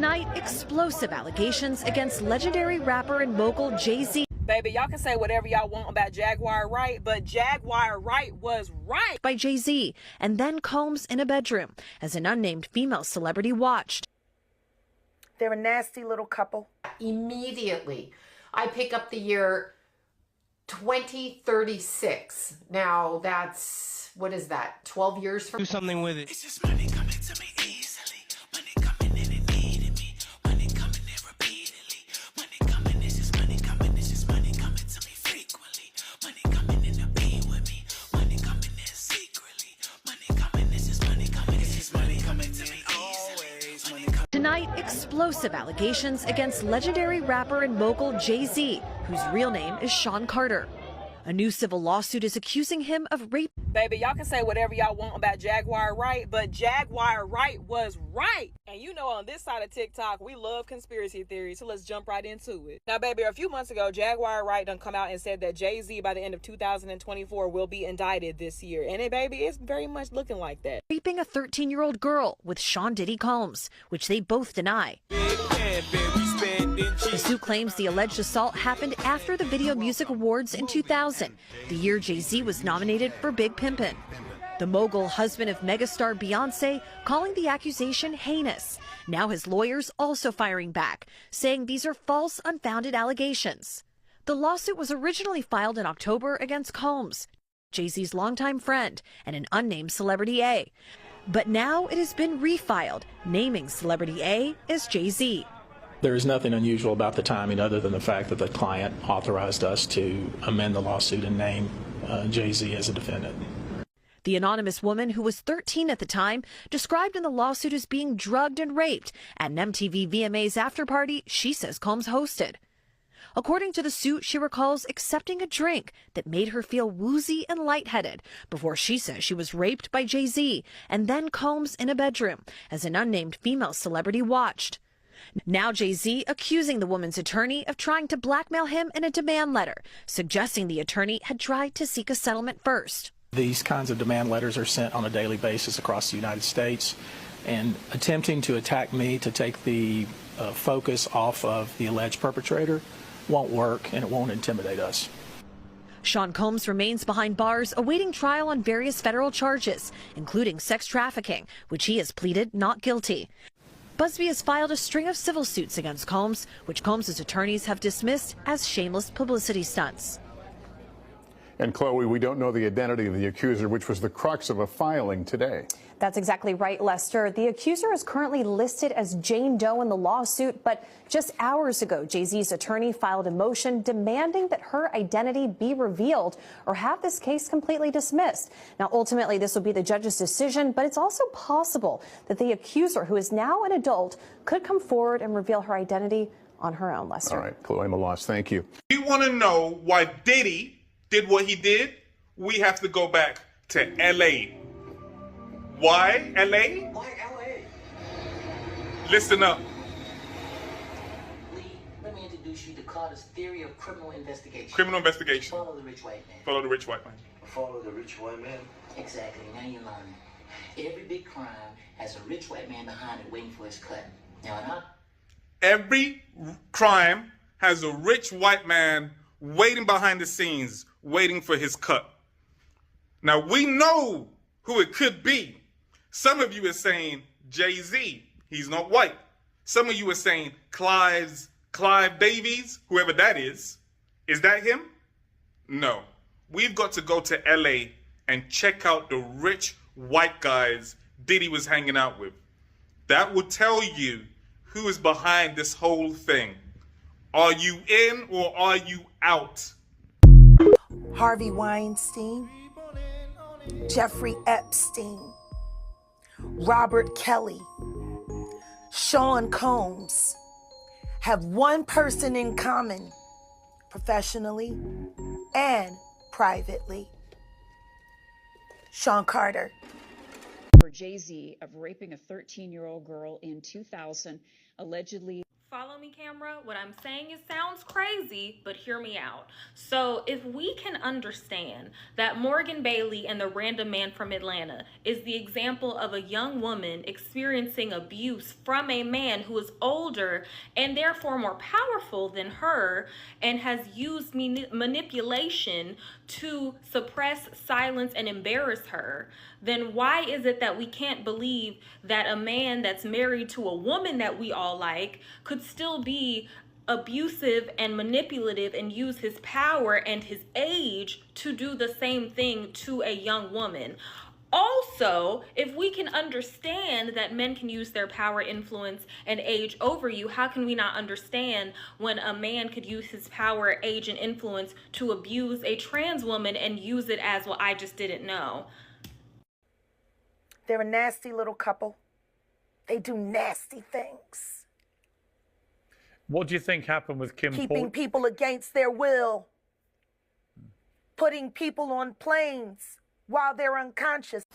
Tonight, explosive allegations against legendary rapper and mogul Jay-Z. Baby, y'all can say whatever y'all want about Jaguar Wright, but Jaguar Wright was right. By Jay-Z, and then Combs in a bedroom as an unnamed female celebrity watched. They're a nasty little couple. Immediately, I pick up the year 2036. Now that's, what is that, 12 years from? Do something with it. It's just money coming to me easily. Money coming in and needing me. Money coming in repeatedly. Money coming, it's just money coming. It's just money coming to me frequently. Money coming in to be with me. Money coming in secretly. Money coming, it's just money coming. It's just money coming to me always. Money coming. Tonight, explosive allegations against legendary rapper and mogul Jay-Z, whose real name is Sean Carter. A new civil lawsuit is accusing him of rape. Baby, y'all can say whatever y'all want about Jaguar Wright, but Jaguar Wright was right. And you know, on this side of TikTok, we love conspiracy theories, so let's jump right into it. Now, baby, a few months ago, Jaguar Wright done come out and said that Jay-Z, by the end of 2024, will be indicted this year. And it, baby, it's very much looking like that. Raping a 13-year-old girl with Sean Diddy Combs, which they both deny. The suit claims the alleged assault happened after the Video Music Awards in 2000, the year Jay-Z was nominated for Big Pimpin'. The mogul, husband of megastar Beyonce, calling the accusation heinous. Now his lawyers also firing back, saying these are false, unfounded allegations. The lawsuit was originally filed in October against Combs, Jay-Z's longtime friend, and an unnamed Celebrity A. But now it has been refiled, naming Celebrity A as Jay-Z. There is nothing unusual about the timing other than the fact that the client authorized us to amend the lawsuit and name Jay-Z as a defendant. The anonymous woman, who was 13 at the time, described in the lawsuit as being drugged and raped at an MTV VMAs afterparty she says Combs hosted. According to the suit, she recalls accepting a drink that made her feel woozy and lightheaded before she says she was raped by Jay-Z and then Combs in a bedroom as an unnamed female celebrity watched. Now Jay-Z accusing the woman's attorney of trying to blackmail him in a demand letter, suggesting the attorney had tried to seek a settlement first. These kinds of demand letters are sent on a daily basis across the United States, and attempting to attack me to take the focus off of the alleged perpetrator won't work, and it won't intimidate us. Sean Combs remains behind bars awaiting trial on various federal charges, including sex trafficking, which he has pleaded not guilty. Busby has filed a string of civil suits against Combs, which Combs' attorneys have dismissed as shameless publicity stunts. And Chloe, we don't know the identity of the accuser, which was the crux of a filing today. That's exactly right, Lester. The accuser is currently listed as Jane Doe in the lawsuit, but just hours ago, Jay-Z's attorney filed a motion demanding that her identity be revealed or have this case completely dismissed. Now, ultimately, this will be the judge's decision, but it's also possible that the accuser, who is now an adult, could come forward and reveal her identity on her own, Lester. All right, Chloe Malas, thank you. If you want to know why Diddy did what he did, we have to go back to L.A. Why L.A.? Why L.A.? Listen up. Lee, let me introduce you to Carter's theory of criminal investigation. Criminal investigation. Follow the rich white man. Follow the rich white man. Follow the rich white man? Exactly. Now you're learning. Every big crime has a rich white man behind it waiting for his cut. Now, Every crime has a rich white man waiting behind the scenes, waiting for his cut. Now, we know who it could be. Some of you are saying Jay-Z. He's not white. Some of you are saying Clive Davies, whoever that is. Is that him? No. We've got to go to L.A. and check out the rich white guys Diddy was hanging out with. That will tell you who is behind this whole thing. Are you in or are you out? Harvey Weinstein, Jeffrey Epstein, Robert Kelly, Sean Combs have one person in common, professionally and privately: Sean Carter. For Jay-Z of raping a 13-year-old girl in 2000, allegedly. Follow me, camera. What I'm saying, it sounds crazy, but hear me out. So if we can understand that Morgan Bailey and the random man from Atlanta is the example of a young woman experiencing abuse from a man who is older and therefore more powerful than her and has used manipulation to suppress, silence, and embarrass her, then why is it that we can't believe that a man that's married to a woman that we all like could still be abusive and manipulative and use his power and his age to do the same thing to a young woman? Also, if we can understand that men can use their power, influence, and age over you, how can we not understand when a man could use his power, age, and influence to abuse a trans woman and use it as, well, I just didn't know? They're a nasty little couple. They do nasty things. What do you think happened with Kim? Keeping people against their will. Putting people on planes while they're unconscious.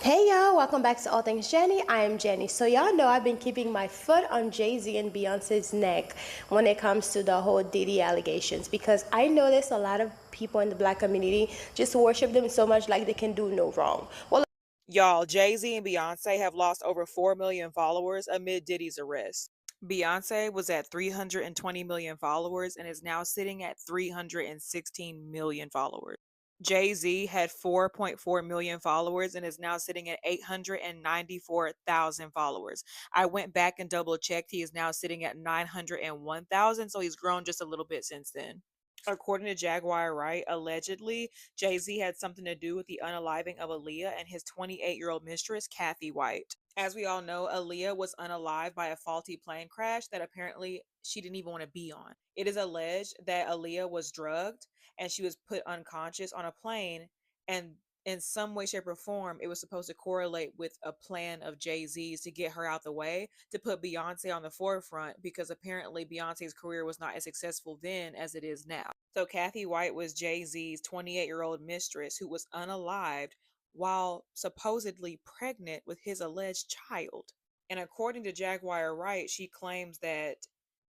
Hey y'all, welcome back to All Things Jenny. I am Jenny. So y'all know I've been keeping my foot on Jay-Z and Beyonce's neck when it comes to the whole Diddy allegations, because I notice a lot of people in the black community just worship them so much like they can do no wrong. Well, Y'all, Jay-Z and Beyonce have lost over 4 million followers amid Diddy's arrest. Beyonce was at 320 million followers and is now sitting at 316 million followers. Jay-Z had 4.4 million followers and is now sitting at 894,000 followers. I went back and double checked. He is now sitting at 901,000, so he's grown just a little bit since then. According to Jaguar Wright, allegedly, Jay-Z had something to do with the unaliving of Aaliyah and his 28-year-old mistress, Kathy White. As we all know, Aaliyah was unalived by a faulty plane crash that apparently she didn't even want to be on. It is alleged that Aaliyah was drugged and she was put unconscious on a plane, and in some way, shape, or form, it was supposed to correlate with a plan of Jay-Z's to get her out the way, to put Beyonce on the forefront, because apparently Beyonce's career was not as successful then as it is now. So Kathy White was Jay-Z's 28-year-old mistress who was unalived while supposedly pregnant with his alleged child. And according to Jaguar Wright, she claims that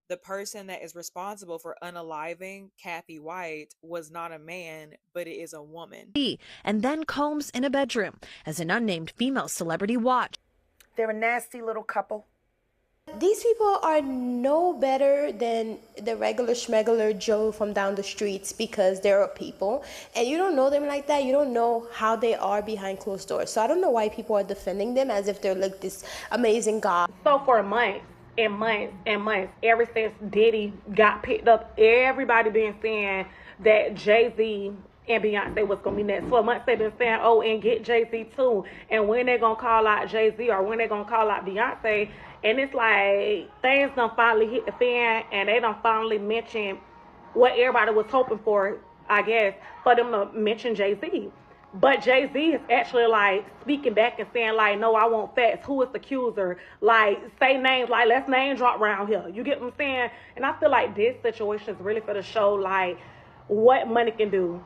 the person that is responsible for unaliving Kathy White was not a man, but it is a woman. And then Combs in a bedroom as an unnamed female celebrity watched. They're a nasty little couple. these people are no better than the regular schmegular Joe from down the streets, because they're people and you don't know them like that. You don't know how they are behind closed doors. So I don't know why people are defending them as if they're like this amazing god. So for months and months and months, ever since Diddy got picked up, everybody been saying that Jay-Z and Beyonce was going to be next. For months they've been saying, oh, and get Jay-Z too. And when they're going to call out Jay-Z or when they're going to call out Beyonce. And it's like things done finally hit the fan and they done finally mention what everybody was hoping for, I guess, for them to mention Jay-Z. But Jay-Z is actually like speaking back and saying like, no, I want facts. Who is the accuser? Like, say names, like let's name drop around here. You get what I'm saying? And I feel like this situation is really for the show, like what money can do.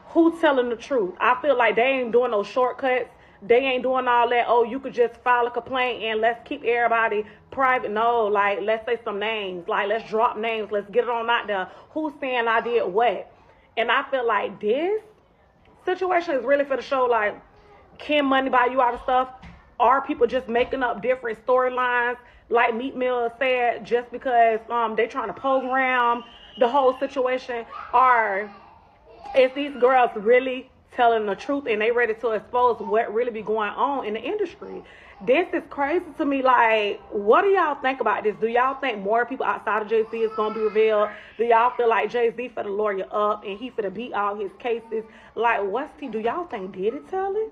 Who's telling the truth? I feel like they ain't doing no shortcuts. They ain't doing all that, oh, you could just file a complaint and let's keep everybody private. No, like, let's say some names. Like, let's drop names. Let's get it on out there. Who's saying I did what? And I feel like this situation is really for the show. Like, can money buy you out of stuff? Are people just making up different storylines? Like Meat Mill said, just because they trying to program the whole situation? Or is these girls really telling the truth and they ready to expose what really be going on in the industry? This is crazy to me. Like, what do y'all think about this? Do y'all think more people outside of Jay-Z is going to be revealed? Do y'all feel like Jay-Z for the lawyer up and he for to beat all his cases? Like, do y'all think Diddy tell it?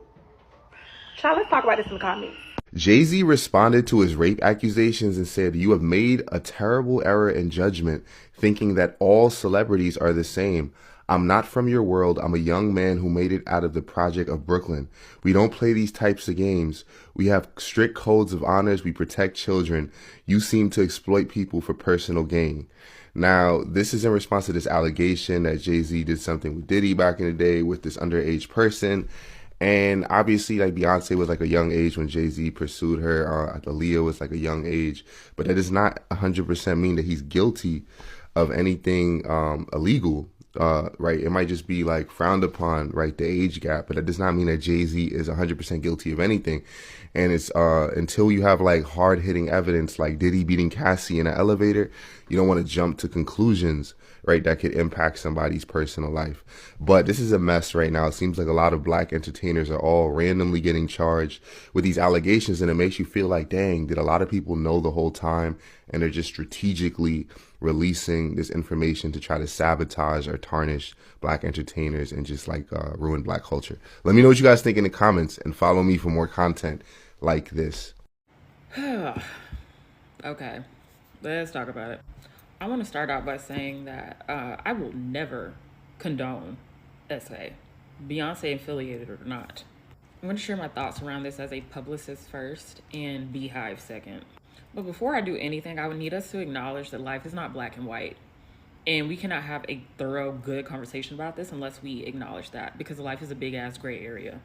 Child, let's talk about this in the comments. Jay-Z responded to his rape accusations and said, "You have made a terrible error in judgment, thinking that all celebrities are the same. I'm not from your world. I'm a young man who made it out of the project of Brooklyn. We don't play these types of games. We have strict codes of honors. We protect children. You seem to exploit people for personal gain." Now, this is in response to this allegation that Jay-Z did something with Diddy back in the day with this underage person. And obviously, like, Beyonce was like a young age when Jay-Z pursued her. Aaliyah was like a young age, but that does not 100% mean that he's guilty of anything illegal. Right? It might just be like frowned upon, right? The age gap, but that does not mean that Jay-Z is 100% guilty of anything. And it's until you have like hard hitting evidence, like Diddy beating Cassie in an elevator, you don't want to jump to conclusions, right? That could impact somebody's personal life. But this is a mess right now. It seems like a lot of black entertainers are all randomly getting charged with these allegations, and it makes you feel like, dang, did a lot of people know the whole time, and they're just strategically releasing this information to try to sabotage or tarnish black entertainers and just like ruin black culture. Let me know what you guys think in the comments, and follow me for more content like this. Okay, let's talk about it. I want to start out by saying that I will never condone SA, Beyonce affiliated or not. I'm going to share my thoughts around this as a publicist first and Beehive second. But before I do anything, I would need us to acknowledge that life is not black and white. And we cannot have a thorough, good conversation about this unless we acknowledge that, because life is a big ass gray area.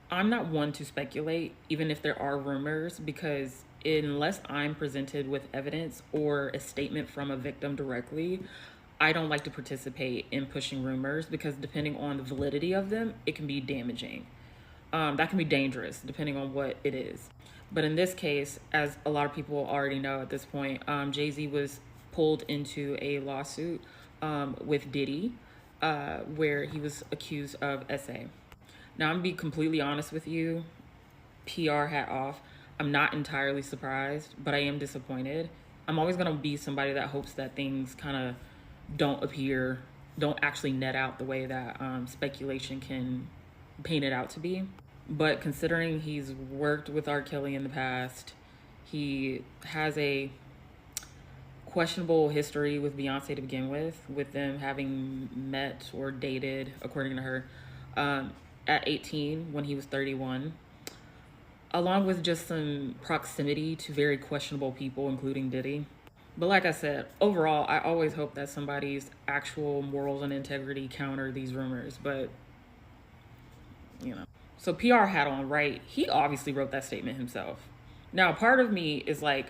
I'm not one to speculate, even if there are rumors, because unless I'm presented with evidence or a statement from a victim directly, I don't like to participate in pushing rumors, because depending on the validity of them, it can be damaging. That can be dangerous depending on what it is. But in this case, as a lot of people already know at this point, Jay-Z was pulled into a lawsuit with Diddy, where he was accused of SA. Now, I'm gonna be completely honest with you, PR hat off. I'm not entirely surprised, but I am disappointed. I'm always gonna be somebody that hopes that things kind of don't actually net out the way that speculation can paint it out to be. But considering he's worked with R. Kelly in the past, he has a questionable history with Beyonce to begin with them having met or dated, according to her, at 18 when he was 31, along with just some proximity to very questionable people, including Diddy. But like I said, overall, I always hope that somebody's actual morals and integrity counter these rumors, but, you know. So PR hat on, right? He obviously wrote that statement himself. Now, part of me is like,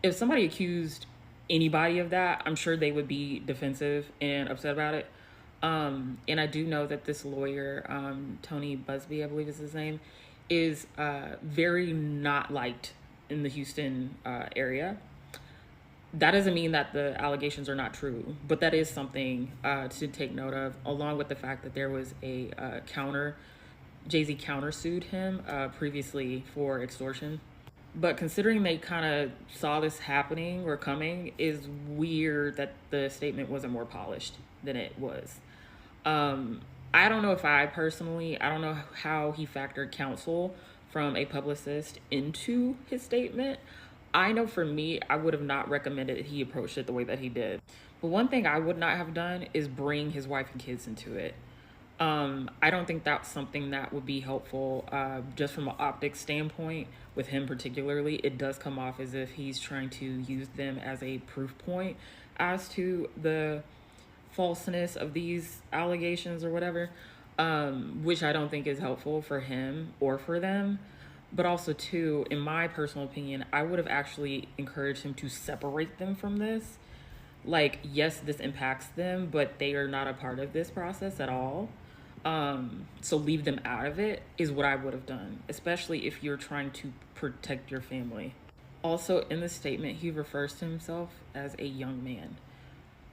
if somebody accused anybody of that, I'm sure they would be defensive and upset about it. And I do know that this lawyer, Tony Busby, I believe is his name, is very not liked in the Houston area. That doesn't mean that the allegations are not true, but that is something to take note of, along with the fact that there was a Jay-Z countersued him previously for extortion. But considering they kind of saw this happening or coming, is weird that the statement wasn't more polished than it was. I don't know if I don't know how he factored counsel from a publicist into his statement. I know for me, I would have not recommended he approached it the way that he did. But one thing I would not have done is bring his wife and kids into it. I don't think that's something that would be helpful, just from an optics standpoint. With him particularly, it does come off as if he's trying to use them as a proof point as to the falseness of these allegations or whatever, which I don't think is helpful for him or for them. But also too, in my personal opinion, I would have actually encouraged him to separate them from this. Like, yes, this impacts them, but they are not a part of this process at all. So leave them out of it is what I would have done, especially if you're trying to protect your family. Also, in the statement, he refers to himself as a young man,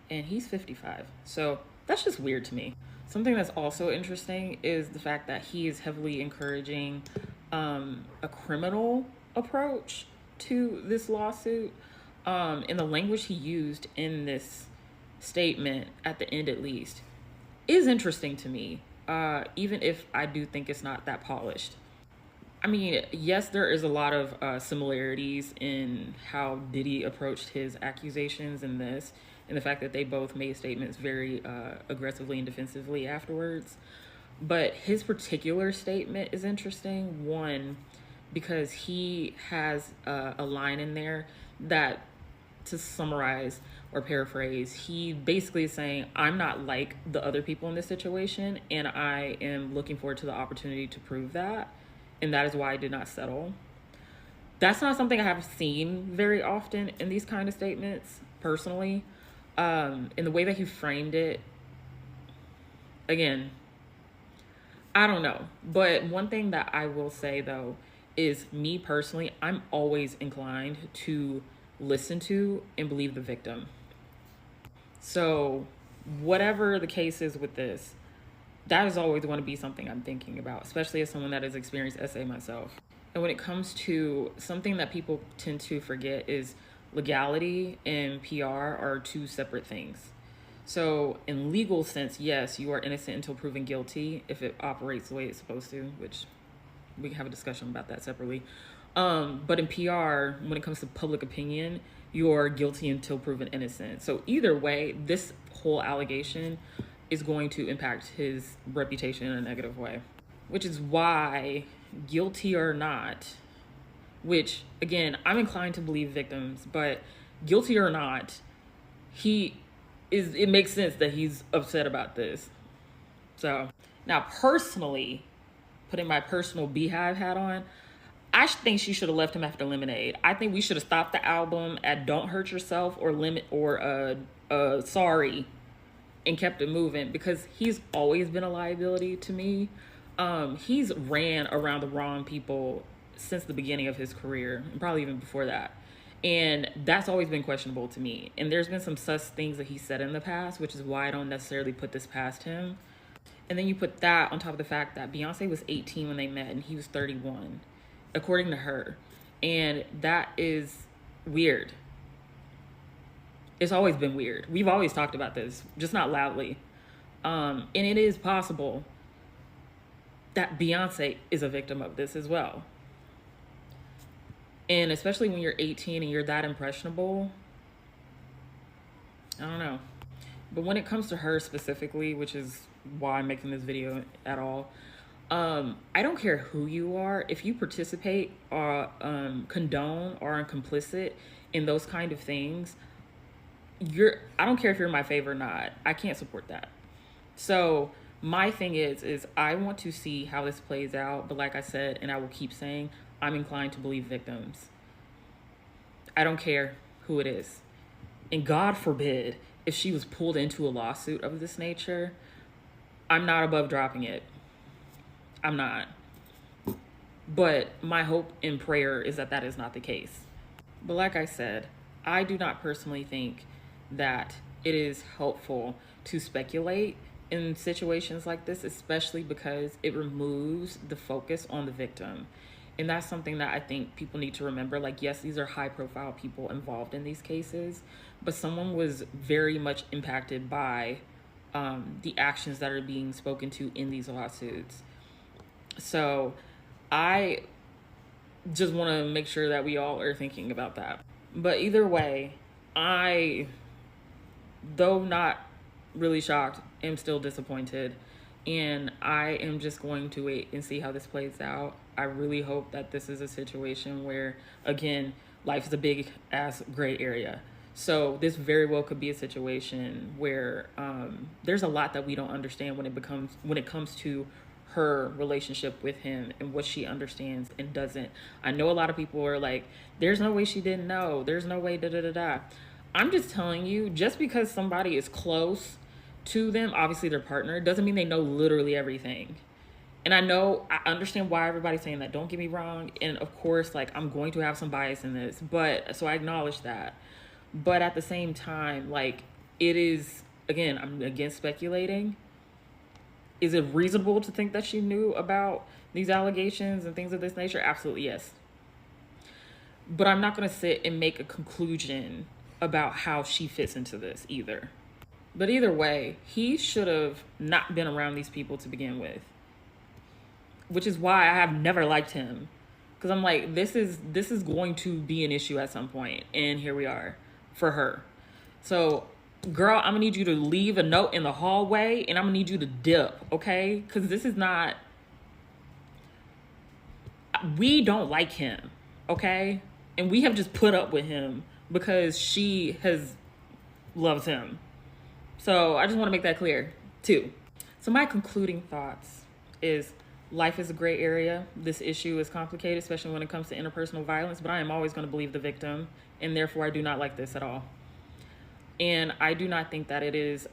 and he's 55. So that's just weird to me. Something that's also interesting is the fact that he is heavily encouraging a criminal approach to this lawsuit. And the language he used in this statement, at the end at least, is interesting to me, even if I do think it's not that polished. I mean, yes, there is a lot of similarities in how Diddy approached his accusations in this, and the fact that they both made statements very aggressively and defensively afterwards. But his particular statement is interesting, one, because he has a line in there that to summarize or paraphrase, he basically is saying, I'm not like the other people in this situation, and I am looking forward to the opportunity to prove that, and that is why I did not settle. That's not something I have seen very often in these kind of statements, personally. In the way that he framed it, again, I don't know. But one thing that I will say, though, is me personally, I'm always inclined to listen to and believe the victim. So whatever the case is with this, that is always going to be something I'm thinking about, especially as someone that has experienced SA myself. And when it comes to something that people tend to forget is legality and PR are two separate things. So in legal sense, yes, you are innocent until proven guilty if it operates the way it's supposed to, which we can have a discussion about that separately. But in PR, when it comes to public opinion, you're guilty until proven innocent. So either way, this whole allegation is going to impact his reputation in a negative way, which is why, guilty or not, which again, I'm inclined to believe victims, but guilty or not, it makes sense that he's upset about this. So now personally, putting my personal Beehive hat on, I think she should have left him after Lemonade. I think we should have stopped the album at Don't Hurt Yourself or Sorry and kept it moving, because he's always been a liability to me. He's ran around the wrong people since the beginning of his career, and probably even before that. And that's always been questionable to me. And there's been some sus things that he said in the past, which is why I don't necessarily put this past him. And then you put that on top of the fact that Beyonce was 18 when they met and he was 31, according to her. And that is weird. It's always been weird. We've always talked about this, just not loudly. And it is possible that Beyonce is a victim of this as well. And especially when you're 18 and you're that impressionable, I don't know. But when it comes to her specifically, which is why I'm making this video at all, I don't care who you are. If you participate or condone or are complicit in those kind of things, I don't care if you're in my favor or not. I can't support that. So my thing is I want to see how this plays out. But like I said, and I will keep saying, I'm inclined to believe victims. I don't care who it is. And God forbid if she was pulled into a lawsuit of this nature, I'm not above dropping it. I'm not. But my hope and prayer is that that is not the case. But like I said, I do not personally think that it is helpful to speculate in situations like this, especially because it removes the focus on the victim. And that's something that I think people need to remember. Like, yes, these are high profile people involved in these cases, but someone was very much impacted by the actions that are being spoken to in these lawsuits. So I just want to make sure that we all are thinking about that. But either way, I, though not really shocked, am still disappointed. And I am just going to wait and see how this plays out. I really hope that this is a situation where, again, life is a big ass gray area. So this very well could be a situation where there's a lot that we don't understand when it comes to her relationship with him and what she understands and doesn't. I know a lot of people are like, there's no way she didn't know. There's no way da-da-da-da. I'm just telling you, just because somebody is close to them, obviously their partner, doesn't mean they know literally everything. And I understand why everybody's saying that. Don't get me wrong. And of course, like, I'm going to have some bias in this, but so I acknowledge that. But at the same time, like, it is, again, I'm against speculating. Is it reasonable to think that she knew about these allegations and things of this nature? Absolutely, yes. But I'm not going to sit and make a conclusion about how she fits into this either. But either way, he should have not been around these people to begin with. Which is why I have never liked him. Because I'm like, this is going to be an issue at some point. And here we are for her. So, girl, I'm going to need you to leave a note in the hallway. And I'm going to need you to dip, okay? Because this is not... We don't like him, okay? And we have just put up with him because she loves him. So I just want to make that clear too. So my concluding thoughts is life is a gray area. This issue is complicated, especially when it comes to interpersonal violence, but I am always going to believe the victim, and therefore I do not like this at all. And I do not think that it is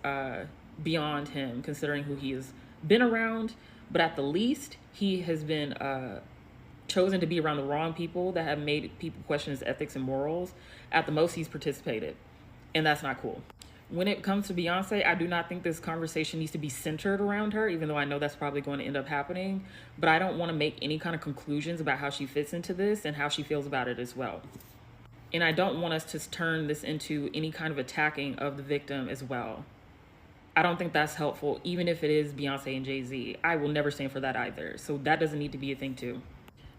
beyond him, considering who he has been around, but at the least, he has been chosen to be around the wrong people that have made people question his ethics and morals. At the most, he's participated, and that's not cool. When it comes to Beyonce, I do not think this conversation needs to be centered around her, even though I know that's probably going to end up happening. But I don't want to make any kind of conclusions about how she fits into this and how she feels about it as well. And I don't want us to turn this into any kind of attacking of the victim as well. I don't think that's helpful, even if it is Beyonce and Jay-Z. I will never stand for that either. So that doesn't need to be a thing too.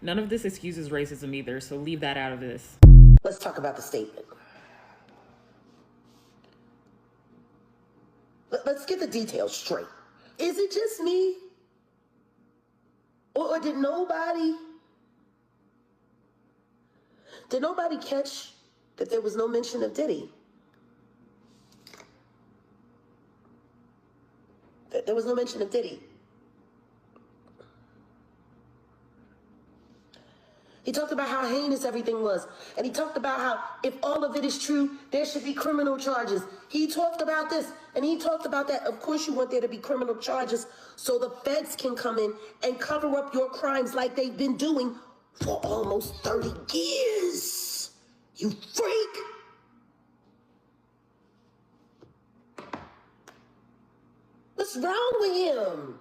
None of this excuses racism either, so leave that out of this. Let's talk about the statement. Let's get the details straight. Is it just me? Or did nobody catch that there was no mention of Diddy? That there was no mention of Diddy. He talked about how heinous everything was. And he talked about how if all of it is true, there should be criminal charges. He talked about this and he talked about that. Of course you want there to be criminal charges so the feds can come in and cover up your crimes like they've been doing for almost 30 years. You freak. What's wrong with him?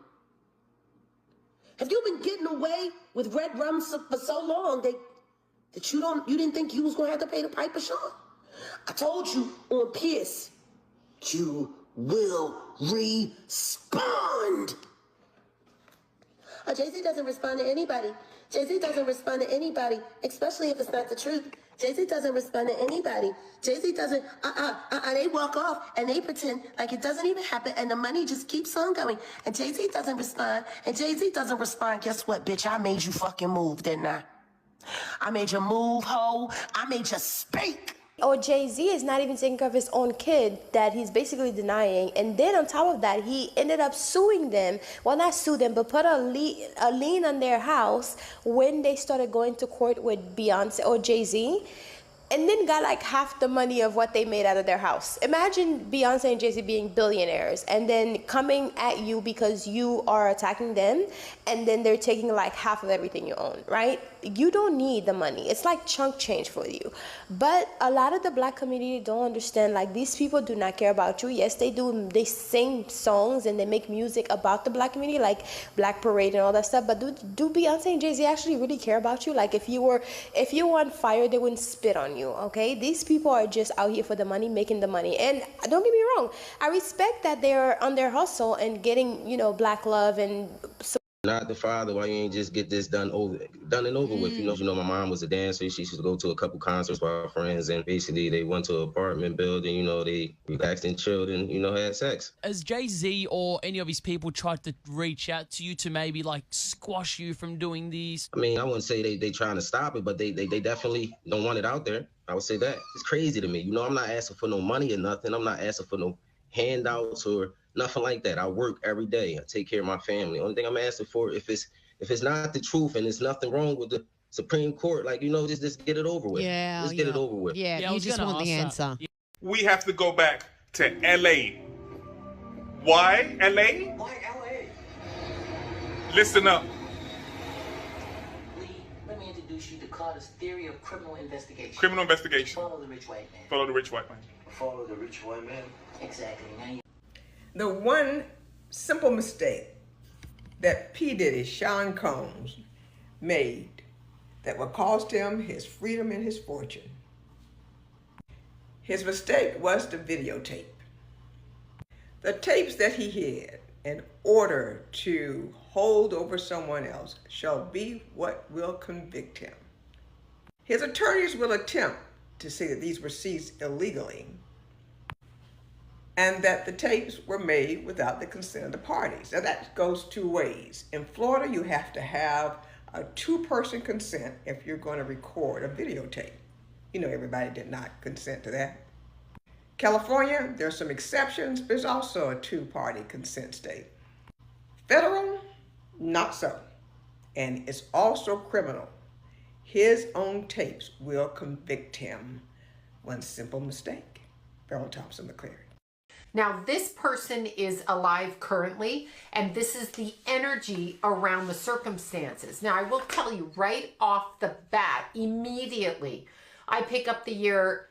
Have you been getting away with red rum for so long that you didn't think you was gonna have to pay the piper, Sean? I told you on Pierce, you will respond. Jay-Z doesn't respond to anybody. Jay-Z doesn't respond to anybody, especially if it's not the truth. Jay-Z doesn't respond to anybody. Jay-Z doesn't, they walk off and they pretend like it doesn't even happen and the money just keeps on going. And Jay-Z doesn't respond. And Jay-Z doesn't respond. Guess what, bitch? I made you fucking move, didn't I? I made you move, ho. I made you speak. Or Jay-Z is not even taking care of his own kid that he's basically denying. And then on top of that, he ended up suing them. Well, not sue them, but put a lien on their house when they started going to court with Beyonce or Jay-Z. And then got like half the money of what they made out of their house. Imagine Beyonce and Jay-Z being billionaires and then coming at you because you are attacking them, and then they're taking like half of everything you own, right? You don't need the money. It's like chunk change for you. But a lot of the black community don't understand, like, these people do not care about you. Yes, they do. They sing songs and they make music about the black community, like Black Parade and all that stuff. But do Beyonce and Jay-Z actually really care about you? Like, if you were on fire, they wouldn't spit on you, okay? These people are just out here for the money, making the money. And don't get me wrong, I respect that they're on their hustle and getting, black love and Not the father, why you ain't just get this done and over with? You know, my mom was a dancer. She used to go to a couple concerts with our friends, and basically they went to an apartment building, they relaxed and chilled and, had sex. Has Jay-Z or any of his people tried to reach out to you to maybe, like, squash you from doing these? I mean, I wouldn't say they trying to stop it, but they definitely don't want it out there. I would say that. It's crazy to me. I'm not asking for no money or nothing. I'm not asking for no handouts or nothing like that. I work every day. I take care of my family. Only thing I'm asking for, if it's not the truth and there's nothing wrong with the Supreme Court, just get it over with. Yeah, Just get it over with. Yeah, you just want the answer. We have to go back to L.A. Why L.A.? Why L.A.? Listen up. Lee, let me introduce you to Carter's theory of criminal investigation. Criminal investigation. Follow the rich white man. Follow the rich white man. Follow the rich white man. Exactly. Now you. The one simple mistake that P. Diddy, Sean Combs, made that would cost him his freedom and his fortune. His mistake was the videotape. The tapes that he hid in order to hold over someone else shall be what will convict him. His attorneys will attempt to say that these were seized illegally, and that the tapes were made without the consent of the parties. Now that goes two ways. In Florida, you have to have a two-person consent if you're going to record a videotape. You know, everybody did not consent to that. California, there are some exceptions, but it's also a two-party consent state. Federal, not so. And it's also criminal. His own tapes will convict him. One simple mistake. Beryl Thompson McCleary. Now, this person is alive currently, and this is the energy around the circumstances. Now, I will tell you right off the bat, immediately, I pick up the year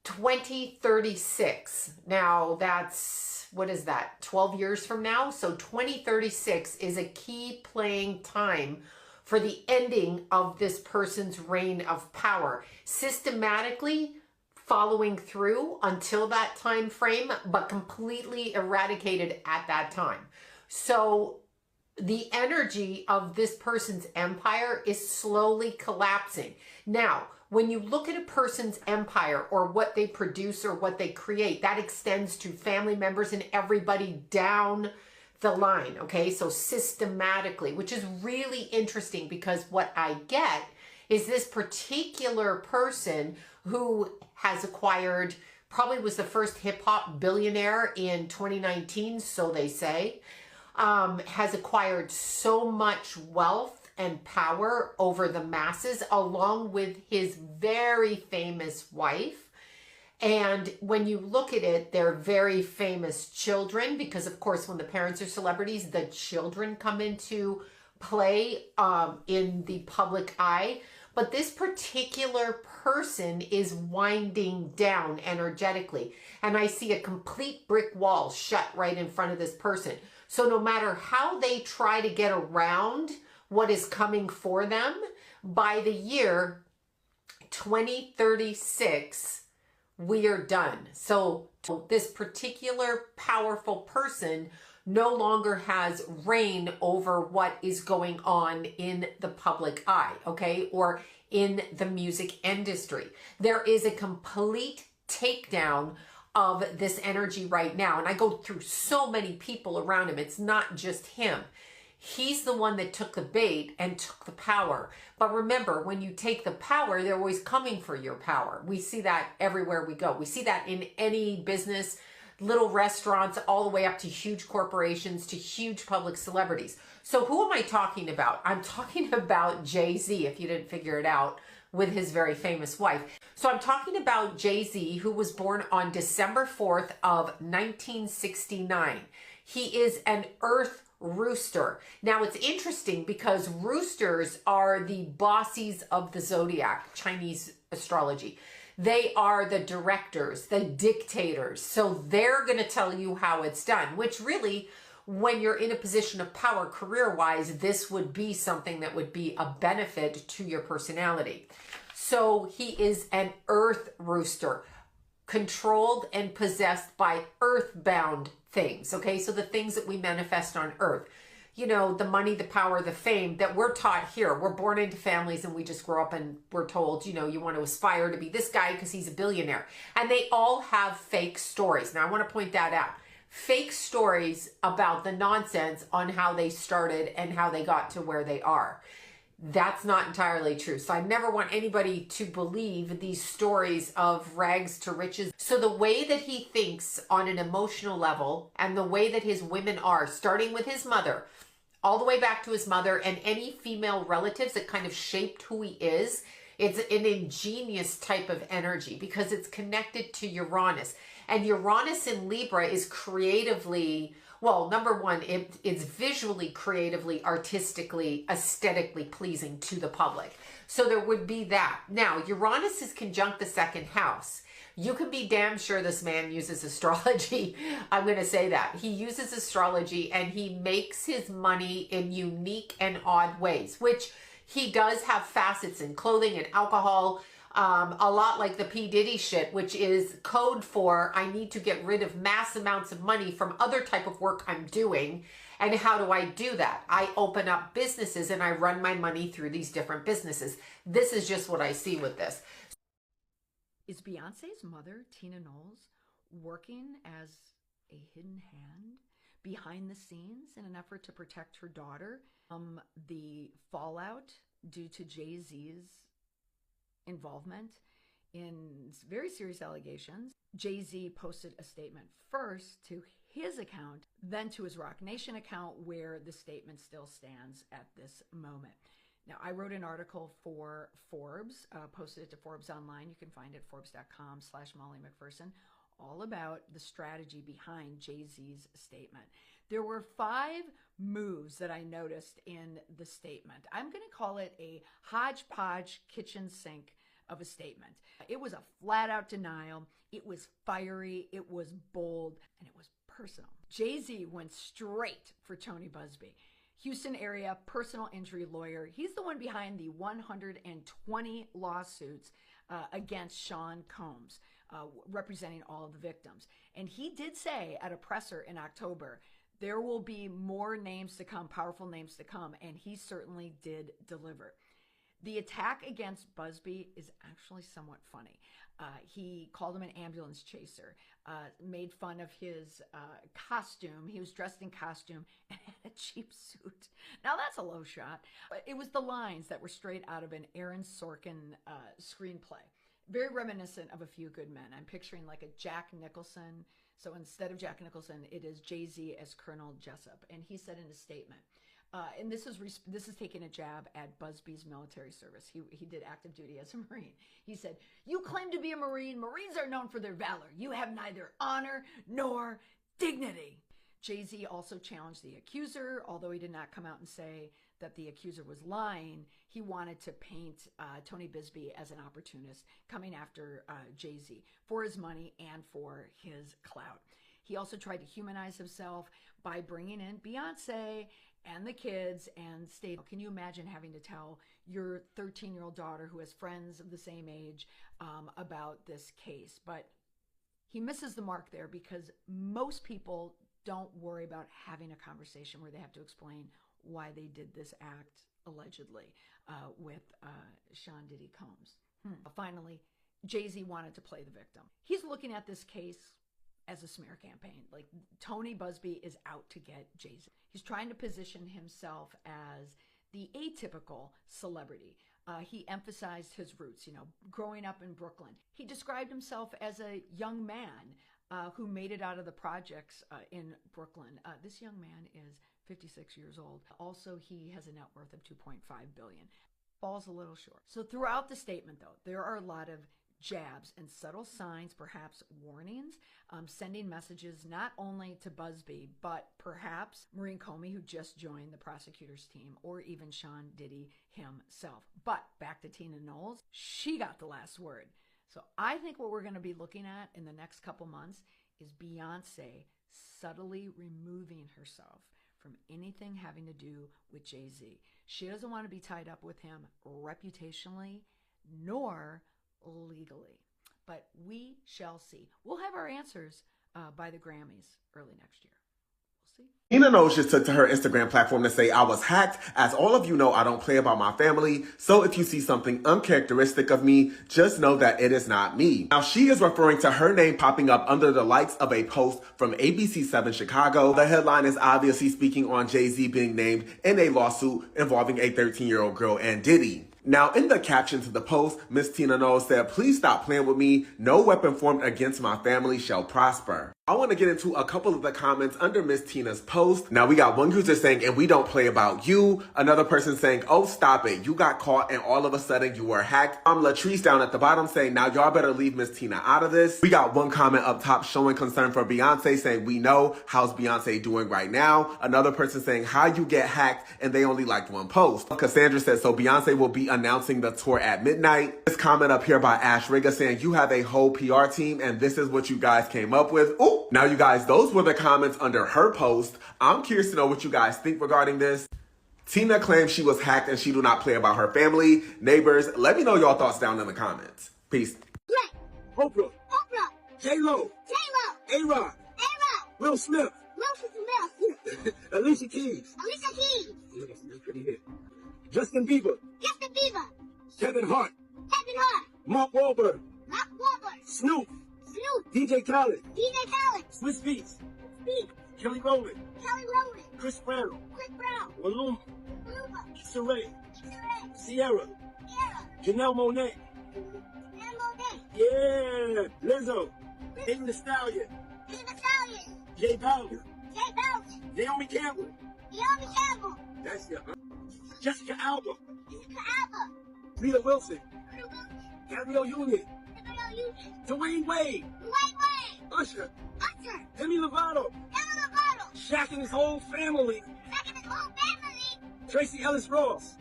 2036. Now, that's, what is that, 12 years from now? So 2036 is a key playing time for the ending of this person's reign of power. Systematically following through until that time frame, but completely eradicated at that time. So the energy of this person's empire is slowly collapsing. Now, when you look at a person's empire or what they produce or what they create, that extends to family members and everybody down the line, okay? So systematically, which is really interesting because what I get is this particular person who has acquired, probably was the first hip-hop billionaire in 2019, so they say, has acquired so much wealth and power over the masses, along with his very famous wife. And when you look at it, they're very famous children, because of course, when the parents are celebrities, the children come into play in the public eye. But this particular person is winding down energetically. And I see a complete brick wall shut right in front of this person. So no matter how they try to get around what is coming for them, by the year 2036, we are done. So this particular powerful person no longer has reign over what is going on in the public eye, okay, or in the music industry. There is a complete takedown of this energy right now. And I go through so many people around him. It's not just him. He's the one that took the bait and took the power. But remember, when you take the power, they're always coming for your power. We see that everywhere we go. We see that in any business, little restaurants, all the way up to huge corporations, to huge public celebrities. So who am I talking about? I'm talking about Jay-Z, if you didn't figure it out, with his very famous wife. So I'm talking about Jay-Z, who was born on December 4th of 1969. He is an Earth rooster. Now it's interesting because roosters are the bossies of the zodiac, Chinese astrology. They are the directors, the dictators. So they're going to tell you how it's done, which really, when you're in a position of power career-wise, this would be something that would be a benefit to your personality. So he is an Earth rooster, controlled and possessed by earthbound things, okay? So the things that we manifest on Earth. You know, the money, the power, the fame that we're taught here. We're born into families and we just grow up and we're told, you know, you want to aspire to be this guy because he's a billionaire. And they all have fake stories. Now, I want to point that out. Fake stories about the nonsense on how they started and how they got to where they are. That's not entirely true. So I never want anybody to believe these stories of rags to riches. So the way that he thinks on an emotional level and the way that his women are, starting with his mother, all the way back to his mother and any female relatives that kind of shaped who he is, it's an ingenious type of energy because it's connected to Uranus. And Uranus in Libra is creatively, well, number one, it's visually, creatively, artistically, aesthetically pleasing to the public. So there would be that. Now, Uranus is conjunct the second house. You can be damn sure this man uses astrology. I'm going to say that. He uses astrology and he makes his money in unique and odd ways, which he does have facets in clothing and alcohol, a lot like the P. Diddy shit, which is code for I need to get rid of mass amounts of money from other type of work I'm doing. And how do I do that? I open up businesses and I run my money through these different businesses. This is just what I see with this. Is Beyonce's mother, Tina Knowles, working as a hidden hand behind the scenes in an effort to protect her daughter from the fallout due to Jay-Z's involvement in very serious allegations. Jay-Z posted a statement first to his account, then to his Rock Nation account, where the statement still stands at this moment. Now, I wrote an article for Forbes, posted it to Forbes Online. You can find it at forbes.com/Molly McPherson, all about the strategy behind Jay-Z's statement. There were 5 moves that I noticed in the statement. I'm going to call it a hodgepodge kitchen sink of a statement. It was a flat out denial. It was fiery. It was bold, and it was personal. Jay-Z went straight for Tony Busby, Houston area personal injury lawyer. He's the one behind the 120 lawsuits against Sean Combs, representing all of the victims. And he did say at a presser in October, there will be more names to come, powerful names to come, and he certainly did deliver. The attack against Busby is actually somewhat funny. He called him an ambulance chaser, made fun of his costume. He was dressed in costume and had a cheap suit. Now that's a low shot. It was the lines that were straight out of an Aaron Sorkin screenplay. Very reminiscent of A Few Good Men. I'm picturing like a Jack Nicholson. So instead of Jack Nicholson, it is Jay-Z as Colonel Jessup. And he said in a statement, and this is taking a jab at Busby's military service. He did active duty as a Marine. He said, "You claim to be a Marine. Marines are known for their valor. You have neither honor nor dignity." Jay-Z also challenged the accuser, although he did not come out and say that the accuser was lying. He wanted to paint Tony Busby as an opportunist coming after Jay-Z for his money and for his clout. He also tried to humanize himself by bringing in Beyonce and the kids and stated, can you imagine having to tell your 13-year-old daughter who has friends of the same age about this case? But he misses the mark there because most people don't worry about having a conversation where they have to explain why they did this act, allegedly, with Sean Diddy Combs. Finally, Jay-Z wanted to play the victim. He's looking at this case as a smear campaign. Like, Tony Busby is out to get Jay-Z. He's trying to position himself as the atypical celebrity. He emphasized his roots, growing up in Brooklyn. He described himself as a young man who made it out of the projects in Brooklyn. This young man is 56 years old. Also, he has a net worth of $2.5 billion. Falls a little short. So throughout the statement, though, there are a lot of jabs and subtle signs, perhaps warnings, sending messages not only to Busby, but perhaps Maureen Comey, who just joined the prosecutor's team, or even Sean Diddy himself. But back to Tina Knowles, she got the last word. So I think what we're going to be looking at in the next couple months is Beyonce subtly removing herself from anything having to do with Jay-Z. She doesn't want to be tied up with him reputationally, nor legally. But we shall see. We'll have our answers by the Grammys early next year. We'll see. Tina Knowles just took to her Instagram platform to say, I was hacked. As all of you know, I don't play about my family. So if you see something uncharacteristic of me, just know that it is not me. Now, she is referring to her name popping up under the likes of a post from ABC7 Chicago. The headline is obviously speaking on Jay-Z being named in a lawsuit involving a 13-year-old girl and Diddy. Now, in the caption to the post, Miss Tina Knowles said, please stop playing with me. No weapon formed against my family shall prosper. I want to get into a couple of the comments under Miss Tina's post. Now, we got one user saying, and we don't play about you. Another person saying, oh, stop it. You got caught and all of a sudden you were hacked. Latrice down at the bottom saying, now y'all better leave Miss Tina out of this. We got one comment up top showing concern for Beyonce saying, we know. How's Beyonce doing right now? Another person saying, how you get hacked and they only liked one post. Cassandra said, so Beyonce will be announcing the tour at midnight. This comment up here by Ash Rigga saying, you have a whole PR team and this is what you guys came up with. Ooh. Now, you guys, those were the comments under her post. I'm curious to know what you guys think regarding this. Tina claims she was hacked and she do not play about her family. Neighbors, let me know your thoughts down in the comments. Peace. Oprah. J-Lo. A-Rod. Will Smith. Alicia Keys. Pretty hit. Justin Bieber. Kevin Hart. Mark Wahlberg. Snoop. DJ Khaled. Swiss Beats. Kelly Rowland. Chris Brown. Maluma. Issa Rae. Sierra. Janelle Monáe. Yeah, Lizzo. Megan Thee Stallion. J Balvin. Naomi Campbell. That's your Jessica Alba. Rita Wilson. Gabrielle Union. Dwayne Wade. Usher. Demi Lovato. Shaq and his whole family. Tracy Ellis Ross.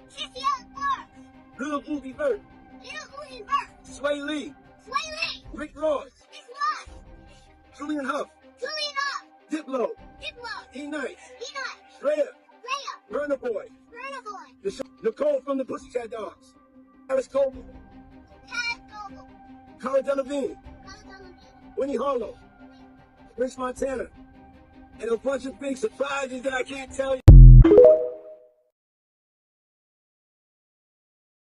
Little Uzi Vert. Sway Lee. Rick Ross. Julian Huff. Diplo. E-Nice. Rhea. Burna Boy. Nicole from the Pussycat Dolls. Alice Colby. Cara Delevingne. Winnie Harlow. Rich Montana. And a bunch of big surprises that I can't tell you.